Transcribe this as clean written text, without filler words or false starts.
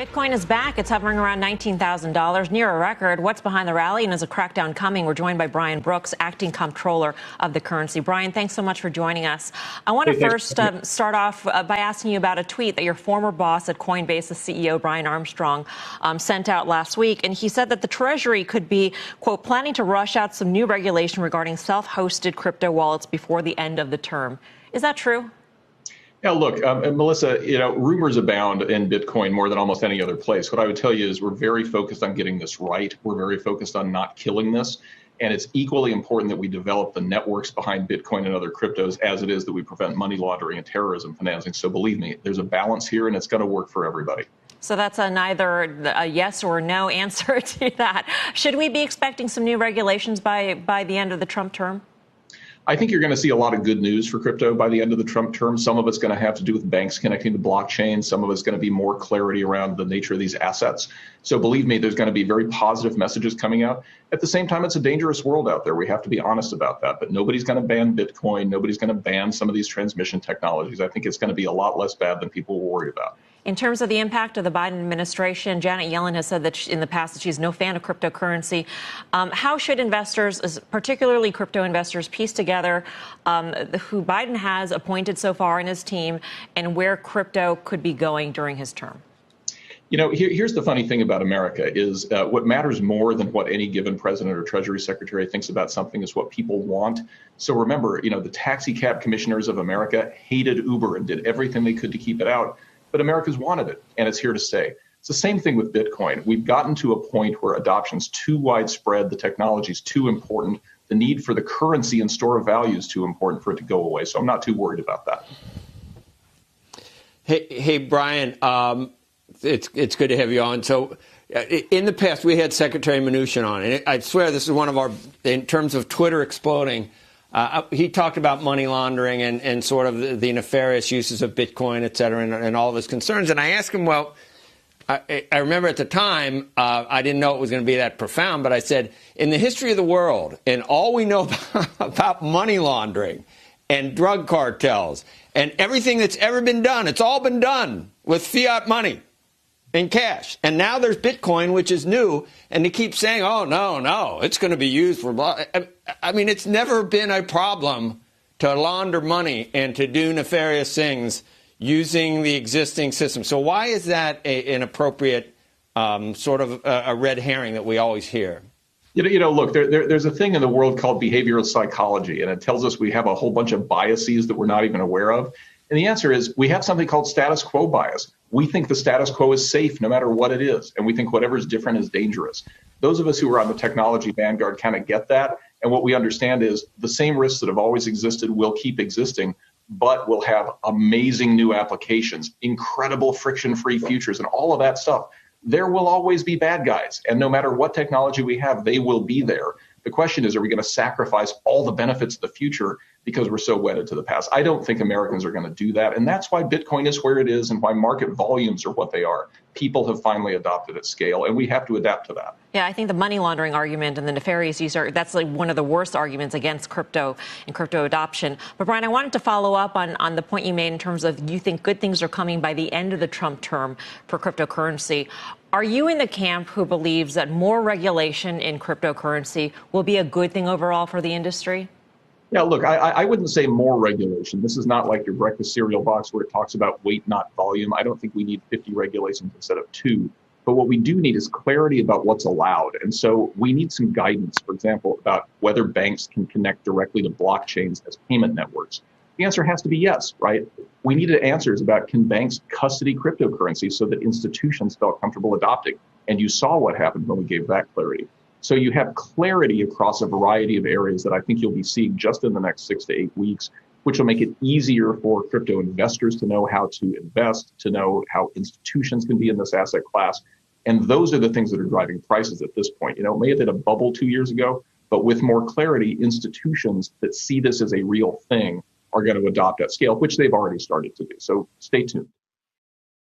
Bitcoin is back. It's hovering around $19,000, near a record. What's behind the rally, and is a crackdown coming? We're joined by Brian Brooks, acting comptroller of the currency. Brian, thanks so much for joining us. I want to first start off by asking you about a tweet that your former boss at Coinbase, the CEO, Brian Armstrong, sent out last week. And he said that the Treasury could be, quote, planning to rush out some new regulation regarding self-hosted crypto wallets before the end of the term. Is that true? Yeah, look, Melissa, rumors abound in Bitcoin more than almost any other place. What I would tell you is we're very focused on getting this right. We're very focused on not killing this. And it's equally important that we develop the networks behind Bitcoin and other cryptos as it is that we prevent money laundering and terrorism financing. So believe me, there's a balance here, and it's going to work for everybody. So that's neither a yes or no answer to that. Should we be expecting some new regulations by the end of the Trump term? I think you're going to see a lot of good news for crypto by the end of the Trump term. Some of it's going to have to do with banks connecting to blockchain. Some of it's going to be more clarity around the nature of these assets. So believe me, there's going to be very positive messages coming out. At the same time, it's a dangerous world out there. We have to be honest about that. But nobody's going to ban Bitcoin. Nobody's going to ban some of these transmission technologies. I think it's going to be a lot less bad than people were worried about. In terms of the impact of the Biden administration, Janet Yellen has said that in the past that she's no fan of cryptocurrency. How should investors, particularly crypto investors, piece together who Biden has appointed so far in his team and where crypto could be going during his term? Here's the funny thing about America is what matters more than what any given president or treasury secretary thinks about something is what people want. So remember, the taxi cab commissioners of America hated Uber and did everything they could to keep it out. But America's wanted it, and it's here to stay. It's the same thing with Bitcoin. We've gotten to a point where adoption's too widespread, the technology's too important, the need for the currency and store of value is too important for it to go away. So I'm not too worried about that. Hey, Brian, it's good to have you on. So in the past, we had Secretary Mnuchin on, and I swear this is one of our, in terms of Twitter exploding, he talked about money laundering and sort of the nefarious uses of Bitcoin, et cetera, and all of his concerns. And I asked him, well, I remember at the time, I didn't know it was going to be that profound, but I said, in the history of the world, and all we know about money laundering and drug cartels and everything that's ever been done, it's all been done with fiat money and cash. And now there's Bitcoin, which is new, and they keep saying, oh, no, it's going to be used for blah. I mean, it's never been a problem to launder money and to do nefarious things using the existing system. So why is that an appropriate sort of a red herring that we always hear? Look, there's a thing in the world called behavioral psychology, and it tells us we have a whole bunch of biases that we're not even aware of. And the answer is we have something called status quo bias. We think the status quo is safe no matter what it is, and we think whatever is different is dangerous. Those of us who are on the technology vanguard kind of get that, and what we understand is the same risks that have always existed will keep existing, but we'll have amazing new applications, incredible friction-free futures, and all of that stuff. There will always be bad guys, and no matter what technology we have, they will be there. The question is, are we going to sacrifice all the benefits of the future because we're so wedded to the past? I don't think Americans are going to do that. And that's why Bitcoin is where it is and why market volumes are what they are. People have finally adopted at scale, and we have to adapt to that. Yeah, I think the money laundering argument and the nefarious use that's like one of the worst arguments against crypto and crypto adoption. But Brian, I wanted to follow up on the point you made in terms of you think good things are coming by the end of the Trump term for cryptocurrency. Are you in the camp who believes that more regulation in cryptocurrency will be a good thing overall for the industry? Yeah, look, I wouldn't say more regulation. This is not like your breakfast cereal box where it talks about weight, not volume. I don't think we need 50 regulations instead of 2. But what we do need is clarity about what's allowed. And so we need some guidance, for example, about whether banks can connect directly to blockchains as payment networks. The answer has to be yes, right? We needed answers about can banks custody cryptocurrency so that institutions felt comfortable adopting. And you saw what happened when we gave that clarity. So you have clarity across a variety of areas that I think you'll be seeing just in the next 6 to 8 weeks, which will make it easier for crypto investors to know how to invest, to know how institutions can be in this asset class. And those are the things that are driving prices at this point. It may have been a bubble 2 years ago, but with more clarity, institutions that see this as a real thing are going to adopt at scale, which they've already started to do. So stay tuned.